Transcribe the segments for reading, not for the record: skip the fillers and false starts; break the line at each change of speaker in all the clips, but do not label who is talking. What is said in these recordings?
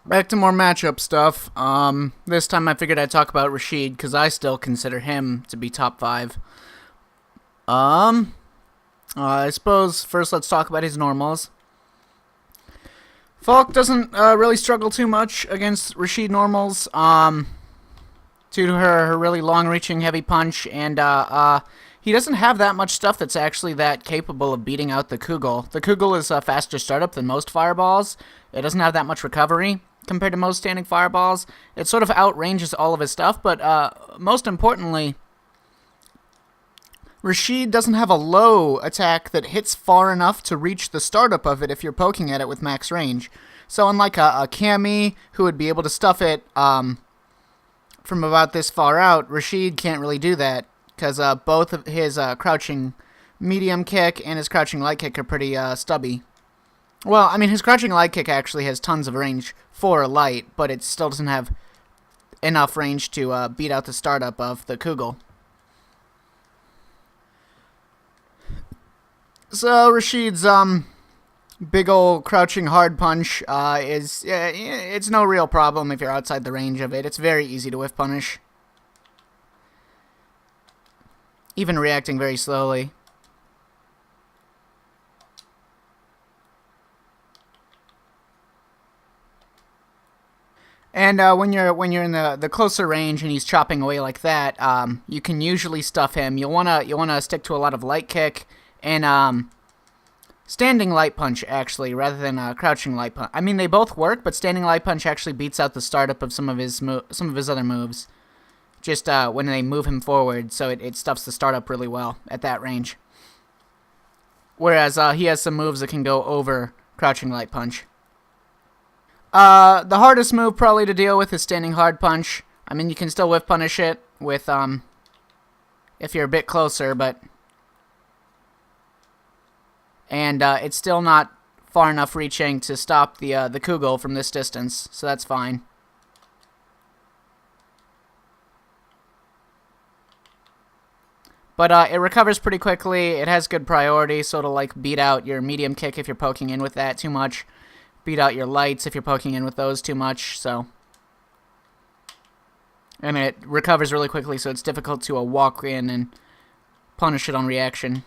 Back to more matchup stuff. This time I figured I'd talk about Rashid because I still consider him to be top five. Um, I suppose first let's talk about his normals. Falke doesn't really struggle too much against Rashid normals. Due to her really long-reaching heavy punch, and he doesn't have that much stuff that's actually that capable of beating out the Kugel. The Kugel is a faster startup than most fireballs. It doesn't have that much recovery compared to most standing fireballs. It sort of outranges all of his stuff, but most importantly, Rashid doesn't have a low attack that hits far enough to reach the startup of it if you're poking at it with max range. So unlike a Cammy, who would be able to stuff it from about this far out, Rashid can't really do that, because both of his crouching medium kick and his crouching light kick are pretty stubby. Well, I mean, his crouching light kick actually has tons of range for a light, but it still doesn't have enough range to beat out the startup of the Kugel. So Rashid's big ol' crouching hard punch it's no real problem if you're outside the range of it. It's very easy to whiff punish, even reacting very slowly. And when you're in the closer range and he's chopping away like that, you can usually stuff him. You'll wanna stick to a lot of light kick and standing light punch, actually, rather than crouching light punch. I mean, they both work, but standing light punch actually beats out the startup of some of his other moves. Just when they move him forward, so it stuffs the startup really well at that range. Whereas he has some moves that can go over crouching light punch. The hardest move probably to deal with is standing hard punch. I mean, you can still whiff punish it with if you're a bit closer, but it's still not far enough reaching to stop the Kugel from this distance, so that's fine. But it recovers pretty quickly. It has good priority, so it'll like beat out your medium kick if you're poking in with that too much. Beat out your lights if you're poking in with those too much. So, I mean, it recovers really quickly, so it's difficult to walk in and punish it on reaction.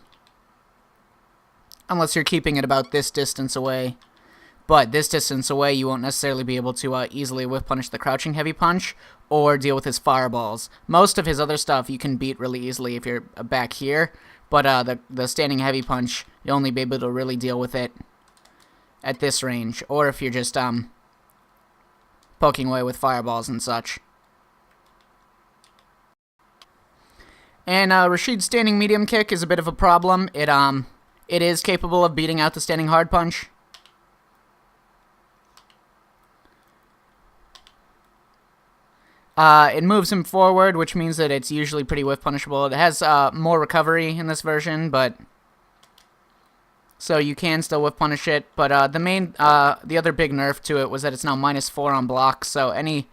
Unless you're keeping it about this distance away. But this distance away, you won't necessarily be able to easily whiff punish the crouching heavy punch or deal with his fireballs. Most of his other stuff you can beat really easily if you're back here, but the standing heavy punch, you'll only be able to really deal with it at this range, or if you're just poking away with fireballs and such. And Rashid's standing medium kick is a bit of a problem. It is capable of beating out the standing hard punch. It moves him forward, which means that it's usually pretty whiff punishable. It has more recovery in this version, but so you can still whiff punish it. But the other big nerf to it was that it's now -4 on block. So any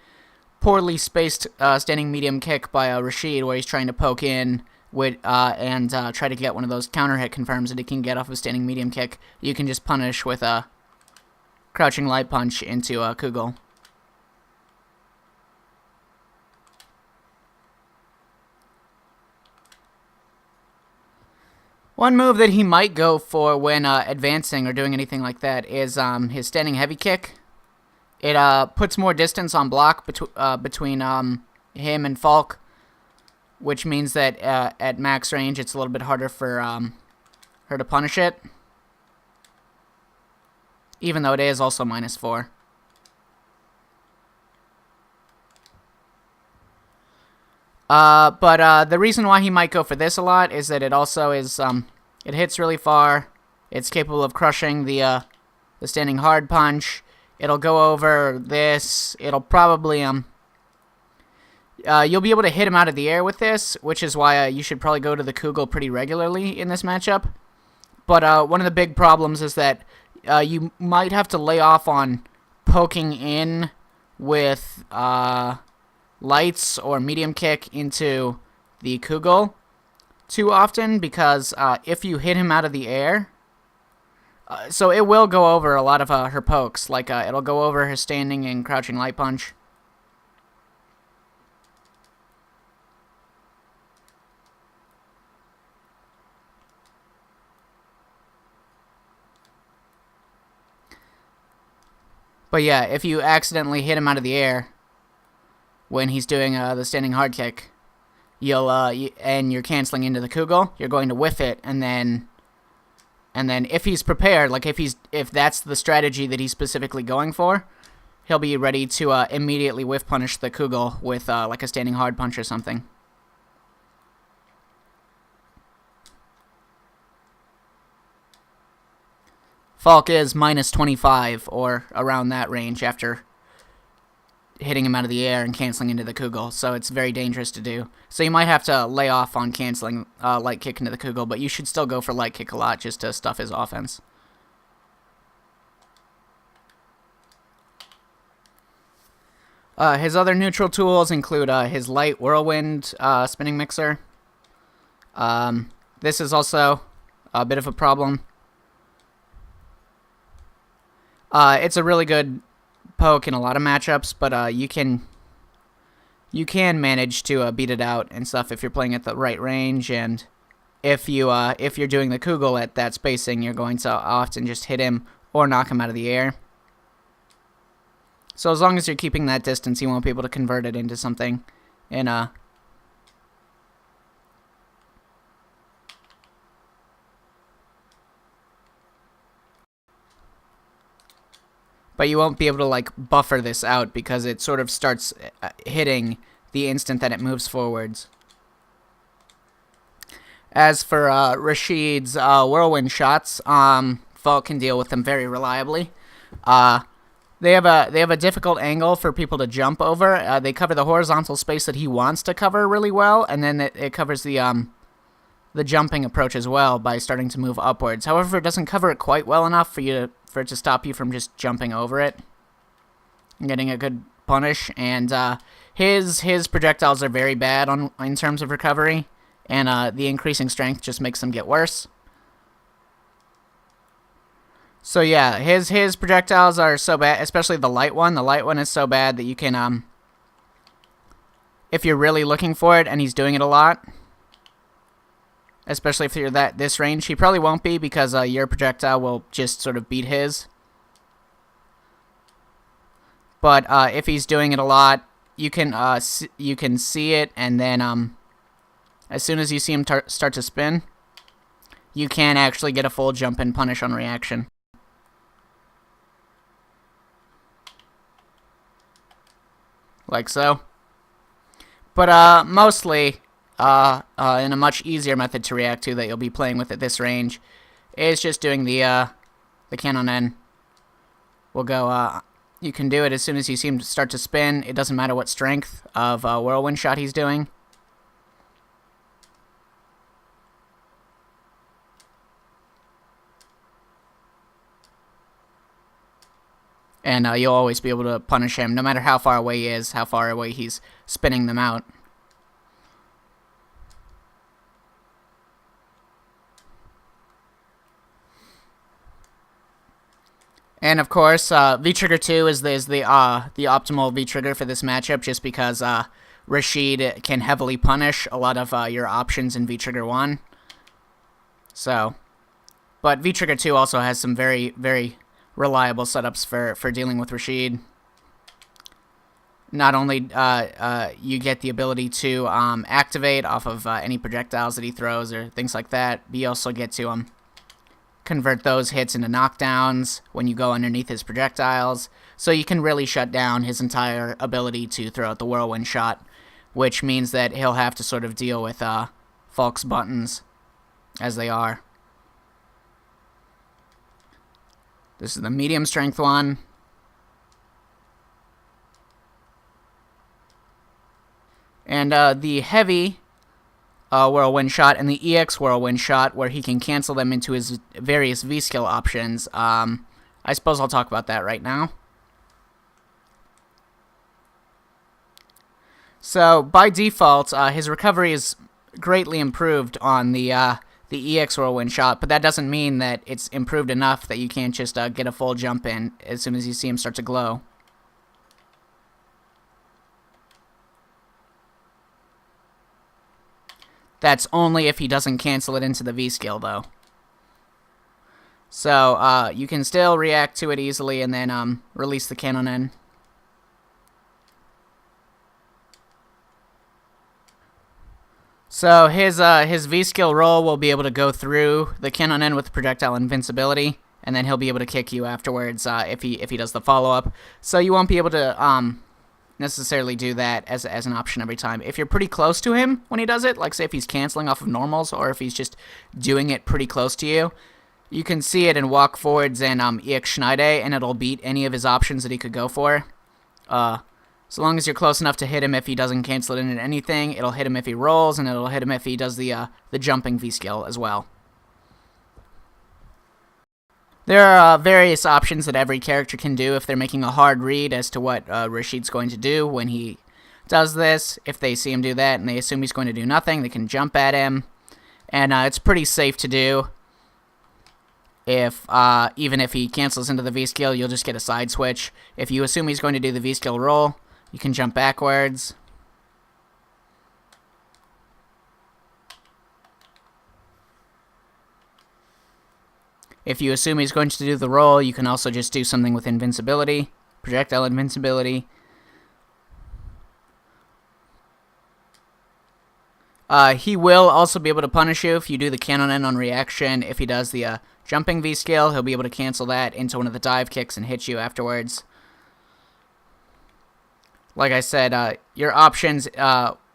poorly spaced standing medium kick by Rashid, where he's trying to poke in and try to get one of those counter hit confirms that he can get off of standing medium kick, you can just punish with a crouching light punch into a Kugel. One move that he might go for when advancing or doing anything like that is his standing heavy kick. It puts more distance on block between him and Falke, which means that at max range it's a little bit harder for her to punish it, even though it is also -4. But the reason why he might go for this a lot is that it also is, it hits really far. It's capable of crushing the standing hard punch. It'll go over this. It'll probably, you'll be able to hit him out of the air with this, which is why you should probably go to the Kugel pretty regularly in this matchup. But one of the big problems is that you might have to lay off on poking in with lights or medium kick into the Kugel too often, because if you hit him out of the air, So it will go over a lot of her pokes. Like, it'll go over her standing and crouching light punch. But yeah, if you accidentally hit him out of the air when he's doing the standing hard kick, and you're canceling into the Kugel, you're going to whiff it, and then if he's prepared, like if that's the strategy that he's specifically going for, he'll be ready to immediately whiff punish the Kugel with like a standing hard punch or something. Falke is minus 25 or around that range after hitting him out of the air and canceling into the Kugel, so it's very dangerous to do. So you might have to lay off on canceling light kick into the Kugel, but you should still go for light kick a lot just to stuff his offense. His other neutral tools include his light whirlwind spinning mixer. This is also a bit of a problem. It's a really good poke in a lot of matchups, but you can manage to beat it out and stuff if you're playing at the right range, and if you're doing the Kugel at that spacing, you're going to often just hit him or knock him out of the air. So as long as you're keeping that distance, you won't be able to convert it into something in a but you won't be able to like buffer this out because it sort of starts hitting the instant that it moves forwards. As for Rashid's whirlwind shots, Falke can deal with them very reliably. They have a difficult angle for people to jump over. They cover the horizontal space that he wants to cover really well, and then it covers the jumping approach as well by starting to move upwards. However, it doesn't cover it quite well enough for it to stop you from just jumping over it and getting a good punish. And his projectiles are very bad in terms of recovery, and the increasing strength just makes them get worse. So yeah, his projectiles are so bad, especially the light one. The light one is so bad that you can, if you're really looking for it and he's doing it a lot, especially if you're this range, he probably won't be because your projectile will just sort of beat his. But if he's doing it a lot, you can see it, and then as soon as you see him start to spin, you can actually get a full jump and punish on reaction. Like so. But mostly, in a much easier method to react to that you'll be playing with at this range is just doing the cannon N. We'll go, you can do it as soon as you see him start to spin. It doesn't matter what strength of whirlwind shot he's doing. And you'll always be able to punish him, no matter how far away he is, how far away he's spinning them out. And of course, V-Trigger 2 is the optimal V-Trigger for this matchup, just because Rashid can heavily punish a lot of your options in V-Trigger 1. So, but V-Trigger 2 also has some very, very reliable setups for dealing with Rashid. Not only you get the ability to activate off of any projectiles that he throws or things like that, but you also get to convert those hits into knockdowns when you go underneath his projectiles, so you can really shut down his entire ability to throw out the whirlwind shot, which means that he'll have to sort of deal with Falke's buttons as they are. This is the medium strength one. And the heavy whirlwind shot and the EX whirlwind shot, where he can cancel them into his various V-skill options. I suppose I'll talk about that right now. So by default, his recovery is greatly improved on the the EX whirlwind shot, but that doesn't mean that it's improved enough that you can't just get a full jump in as soon as you see him start to glow. That's only if he doesn't cancel it into the V skill, though. So, you can still react to it easily and then release the cannon in. So his V skill roll will be able to go through the cannon end with projectile invincibility, and then he'll be able to kick you afterwards if he does the follow up. So you won't be able to necessarily do that as an option every time. If you're pretty close to him when he does it, like say if he's canceling off of normals or if he's just doing it pretty close to you, you can see it in walk forwards and EX Schneide, and it'll beat any of his options that he could go for. So long as you're close enough to hit him if he doesn't cancel it into anything, it'll hit him if he rolls, and it'll hit him if he does the jumping V skill as well. There are various options that every character can do if they're making a hard read as to what Rashid's going to do when he does this. If they see him do that and they assume he's going to do nothing, they can jump at him. And it's pretty safe to do. Even if he cancels into the V skill, you'll just get a side switch. If you assume he's going to do the V skill roll, you can jump backwards. If you assume he's going to do the roll, you can also just do something with invincibility, projectile invincibility. He will also be able to punish you if you do the cannon end on reaction. If he does the jumping V skill, he'll be able to cancel that into one of the dive kicks and hit you afterwards. Like I said, your options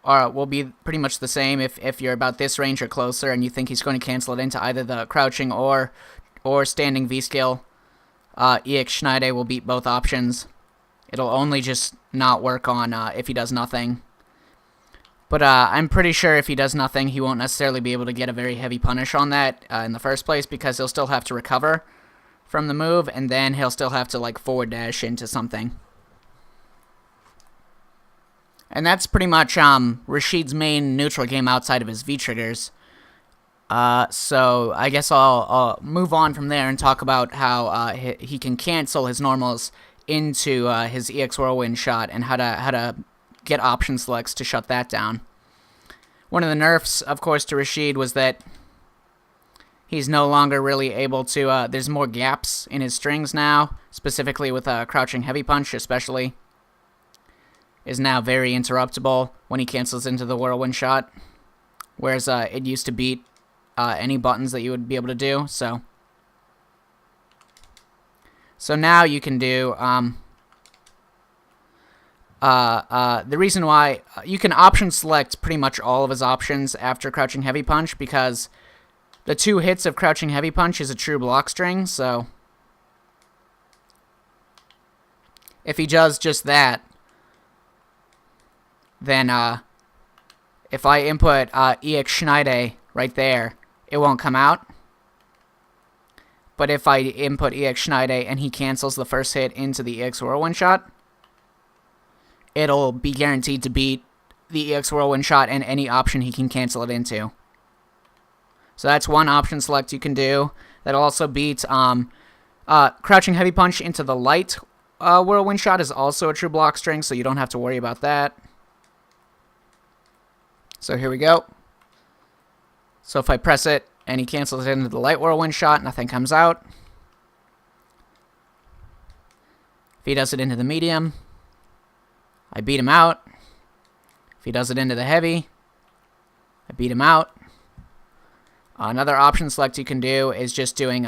will be pretty much the same if you're about this range or closer and you think he's going to cancel it into either the crouching or standing V skill. EX Schneide will beat both options. It'll only just not work on if he does nothing. But I'm pretty sure if he does nothing, he won't necessarily be able to get a very heavy punish on that in the first place, because he'll still have to recover from the move, and then he'll still have to like forward dash into something. And that's pretty much Rashid's main neutral game outside of his V-triggers. So I guess I'll move on from there and talk about how he can cancel his normals into his EX Whirlwind shot and how to get option selects to shut that down. One of the nerfs, of course, to Rashid was that he's no longer really able to... there's more gaps in his strings now, specifically with crouching heavy punch especially. Is now very interruptible when he cancels into the whirlwind shot, whereas it used to beat any buttons that you would be able to do. So now you can do the reason why you can option select pretty much all of his options after crouching heavy punch, because the 2 hits of crouching heavy punch is a true block string. So if he does just that, then if I input EX Schneide right there, it won't come out. But if I input EX Schneide and he cancels the first hit into the EX Whirlwind shot, it'll be guaranteed to beat the EX Whirlwind shot and any option he can cancel it into. So that's one option select you can do. That'll also beat crouching heavy punch into the light Whirlwind shot is also a true block string, so you don't have to worry about that. So here we go. So if I press it and he cancels it into the light whirlwind shot, nothing comes out. If he does it into the medium, I beat him out. If he does it into the heavy, I beat him out. Another option select you can do is just doing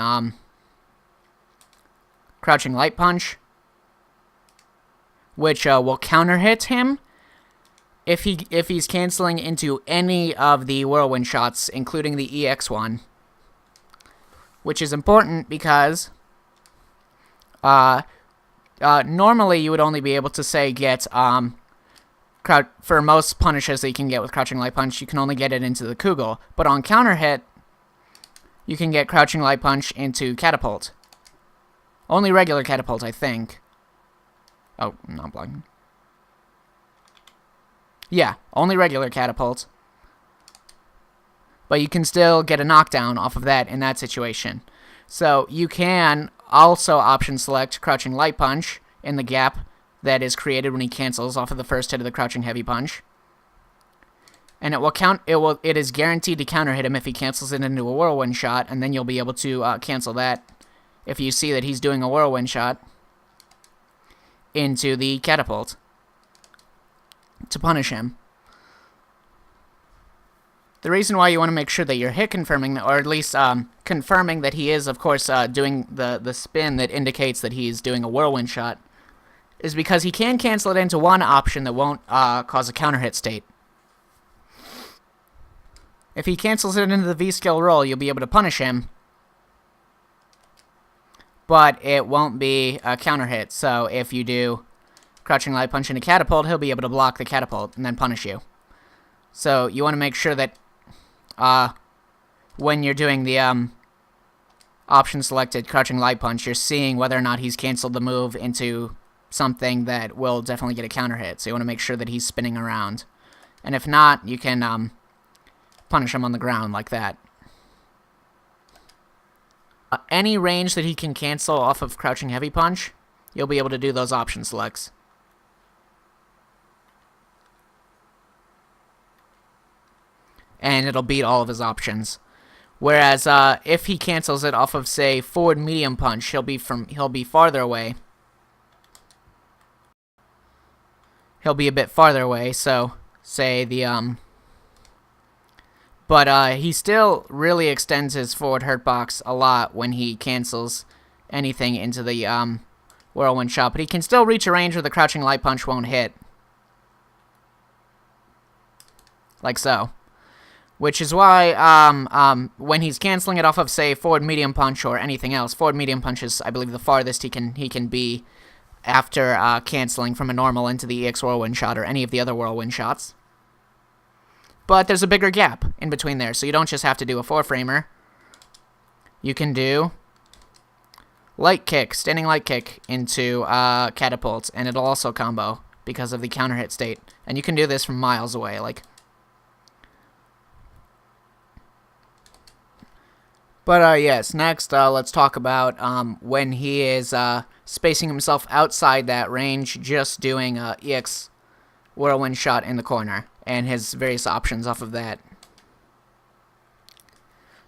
crouching light punch, which will counter hit him if he's canceling into any of the whirlwind shots, including the EX one, which is important because normally you would only be able to say get for most punishes that you can get with crouching light punch, you can only get it into the Kugel, but on counter hit you can get crouching light punch into catapult. Only regular catapult, I think. Oh, not blocking. Yeah, only regular catapult. but you can still get a knockdown off of that in that situation. So you can also option select Crouching Light Punch in the gap that is created when he cancels off of the first hit of the Crouching Heavy Punch. And it is guaranteed to counter hit him if he cancels it into a Whirlwind Shot, and then you'll be able to cancel that if you see that he's doing a Whirlwind Shot into the Catapult to punish him. The reason why you want to make sure that you're hit confirming, or at least confirming that he is, of course, doing the spin that indicates that he's doing a Whirlwind Shot, is because he can cancel it into one option that won't cause a counter hit state. If he cancels it into the V-skill roll, you'll be able to punish him, but it won't be a counter hit. So if you do Crouching Light Punch into Catapult, he'll be able to block the Catapult and then punish you. So you want to make sure that when you're doing the option selected Crouching Light Punch, you're seeing whether or not he's canceled the move into something that will definitely get a counter hit. So you want to make sure that he's spinning around. And if not, you can punish him on the ground like that. Any range that he can cancel off of Crouching Heavy Punch, you'll be able to do those option selects. And it'll beat all of his options. Whereas if he cancels it off of, say, Forward Medium Punch, he'll be farther away. He'll be a bit farther away, so say the but he still really extends his forward hurt box a lot when he cancels anything into the Whirlwind Shot, but he can still reach a range where the Crouching Light Punch won't hit. Like so. Which is why when he's canceling it off of, say, Forward Medium Punch or anything else, Forward Medium Punch is, I believe, the farthest he can be after canceling from a normal into the EX Whirlwind Shot or any of the other Whirlwind Shots. But there's a bigger gap in between there, so you don't just have to do a 4-framer. You can do Light Kick, Standing Light Kick into Catapult, and it'll also combo because of the counter hit state. And you can do this from miles away, like. But yes, next let's talk about when he is spacing himself outside that range, just doing EX Whirlwind Shot in the corner, and his various options off of that.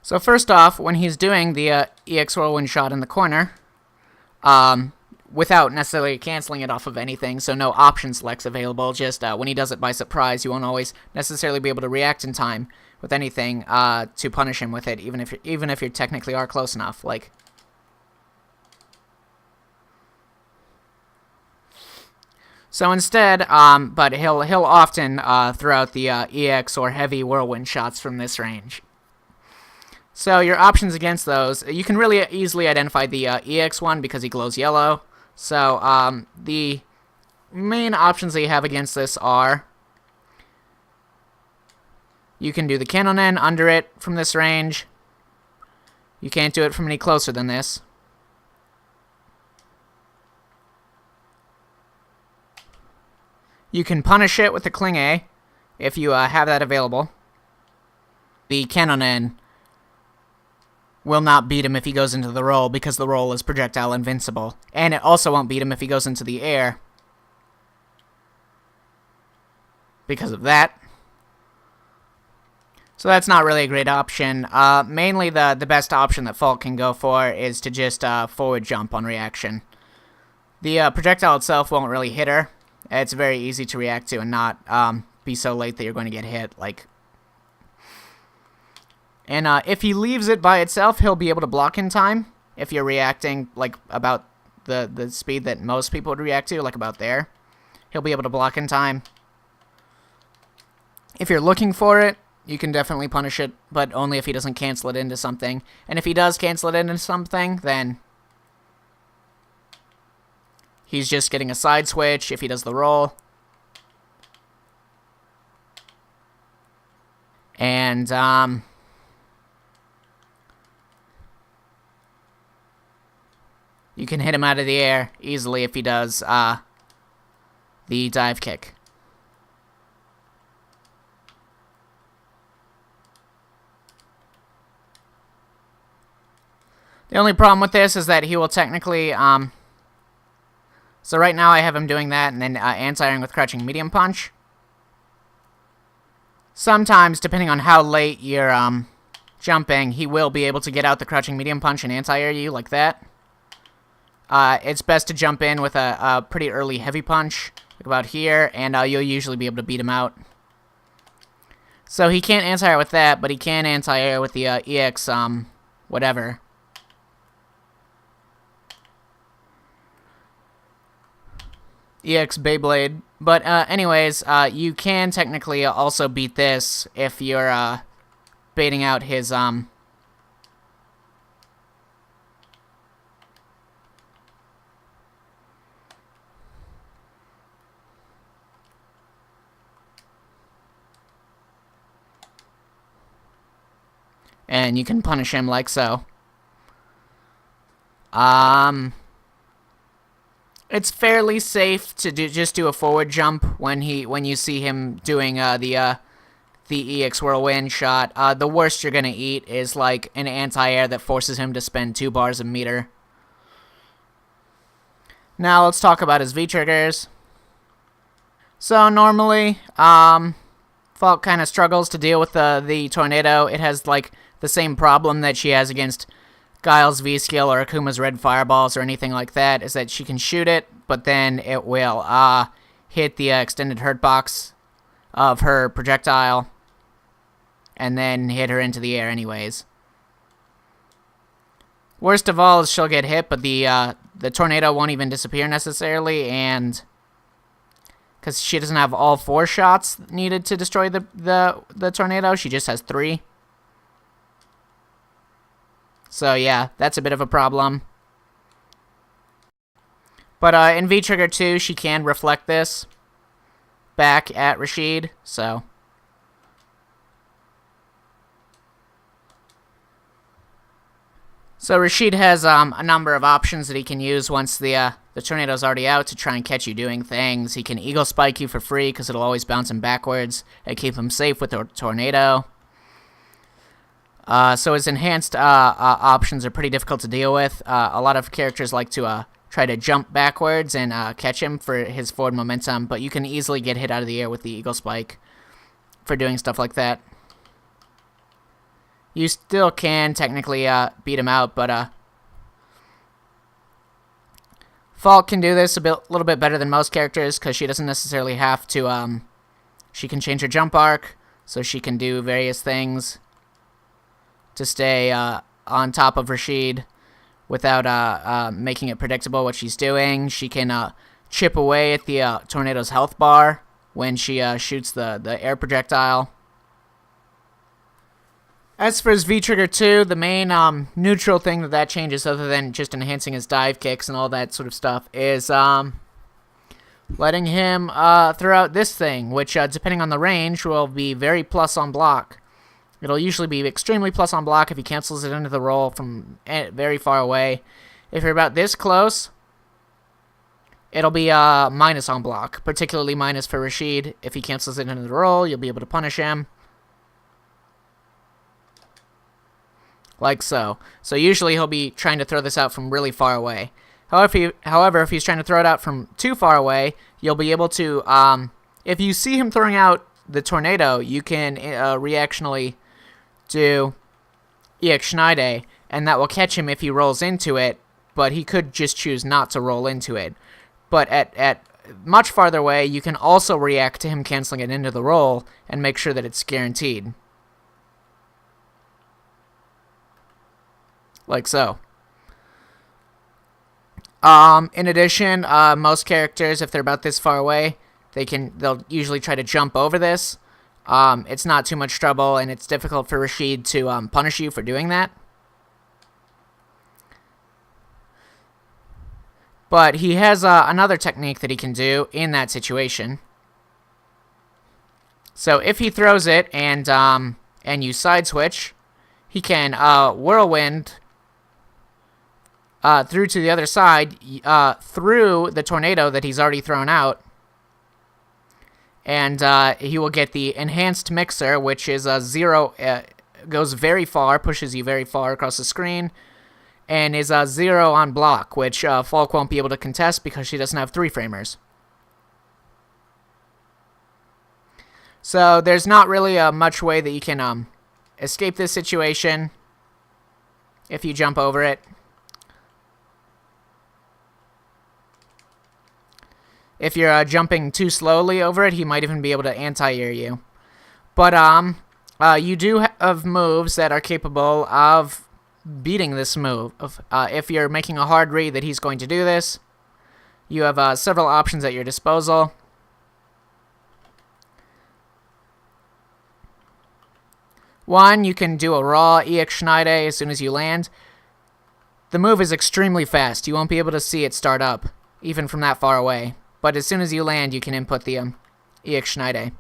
So first off, when he's doing the EX Whirlwind Shot in the corner, without necessarily canceling it off of anything, so no option selects available, just when he does it by surprise, you won't always necessarily be able to react in time with anything to punish him with it, even if you technically are close enough, like. So instead, but he'll often throw out the EX or heavy Whirlwind Shots from this range. So your options against those, you can really easily identify the EX one because he glows yellow. So the main options that you have against this are, you can do the Cannonen under it from this range. You can't do it from any closer than this. You can punish it with the Kling A if you have that available. The Cannonen will not beat him if he goes into the roll because the roll is projectile invincible. And it also won't beat him if he goes into the air because of that. So that's not really a great option. Mainly the best option that Falke can go for is to just forward jump on reaction. The projectile itself won't really hit her. It's very easy to react to and not be so late that you're going to get hit. Like, and if he leaves it by itself, he'll be able to block in time. If you're reacting like about the speed that most people would react to, like about there, he'll be able to block in time. If you're looking for it, you can definitely punish it, but only if he doesn't cancel it into something. And if he does cancel it into something, then he's just getting a side switch if he does the roll. And you can hit him out of the air easily if he does the dive kick. The only problem with this is that he will technically, so right now I have him doing that and then anti-airing with crouching medium punch. Sometimes, depending on how late you're jumping, he will be able to get out the crouching medium punch and anti-air you like that. It's best to jump in with a pretty early heavy punch, like about here, and you'll usually be able to beat him out. So he can't anti-air with that, but he can anti-air with the EX, whatever. EX Beyblade. But anyways, you can technically also beat this if you're baiting out his and you can punish him like so. It's fairly safe to just do a forward jump when you see him doing the EX Whirlwind shot. The worst you're gonna eat is like an anti-air that forces him to spend 2 bars a meter. Now let's talk about his V-triggers. So normally, Falke kind of struggles to deal with the tornado. It has like the same problem that she has against Guile's V-Skill or Akuma's Red Fireballs or anything like that, is that she can shoot it, but then it will hit the extended hurt box of her projectile and then hit her into the air anyways. Worst of all is she'll get hit, but the tornado won't even disappear necessarily, and because she doesn't have all 4 shots needed to destroy the tornado, she just has 3. So yeah, that's a bit of a problem. But in V-Trigger 2, she can reflect this back at Rashid, so. So Rashid has a number of options that he can use once the tornado's already out to try and catch you doing things. He can Eagle Spike you for free because it'll always bounce him backwards and keep him safe with the tornado. So his enhanced options are pretty difficult to deal with. A lot of characters like to try to jump backwards and catch him for his forward momentum, but you can easily get hit out of the air with the Eagle Spike for doing stuff like that. You still can technically beat him out, but Falke can do this a little bit better than most characters because she doesn't necessarily have to. She can change her jump arc, so she can do various things to stay on top of Rashid without making it predictable what she's doing. She can chip away at the tornado's health bar when she shoots the air projectile. As for his V-Trigger 2, the main neutral thing that changes, other than just enhancing his dive kicks and all that sort of stuff, is letting him throw out this thing, which, depending on the range, will be very plus on block. It'll usually be extremely plus on block if he cancels it into the roll from very far away. If you're about this close, it'll be minus on block, particularly minus for Rashid. If he cancels it into the roll, you'll be able to punish him. Like so. So usually he'll be trying to throw this out from really far away. However, if he's trying to throw it out from too far away, you'll be able to, if you see him throwing out the tornado, you can reactionally do EX Schneide, and that will catch him if he rolls into it, but he could just choose not to roll into it. But at much farther away, you can also react to him canceling it into the roll and make sure that it's guaranteed. Like so. In addition, most characters, if they're about this far away, they'll usually try to jump over this. It's not too much trouble, and it's difficult for Rashid to punish you for doing that. But he has another technique that he can do in that situation. So if he throws it and you side switch, he can whirlwind through to the other side through the tornado that he's already thrown out. And he will get the enhanced mixer, which is a 0, goes very far, pushes you very far across the screen, and is 0 on block, which Falke won't be able to contest because she doesn't have 3-framers. So there's not really much way that you can escape this situation if you jump over it. If you're jumping too slowly over it, he might even be able to anti-air you. But you do have moves that are capable of beating this move. If you're making a hard read that he's going to do this, you have several options at your disposal. One, you can do a raw EX Schneide as soon as you land. The move is extremely fast. You won't be able to see it start up, even from that far away. But as soon as you land, you can input the EX Schneide.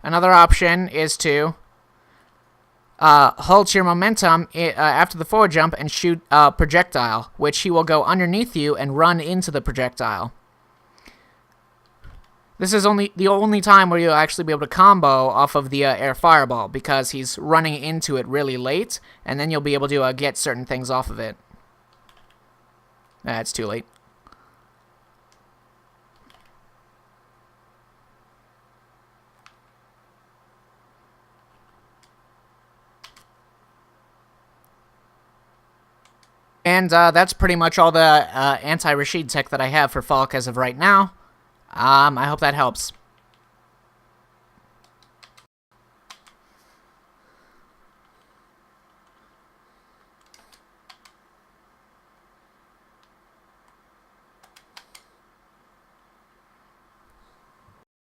Another option is to halt your momentum after the forward jump and shoot a projectile, which he will go underneath you and run into the projectile. This is the only time where you'll actually be able to combo off of the air fireball, because he's running into it really late, and then you'll be able to get certain things off of it. It's too late. And that's pretty much all the anti-Rashid tech that I have for Falke as of right now. I hope that helps.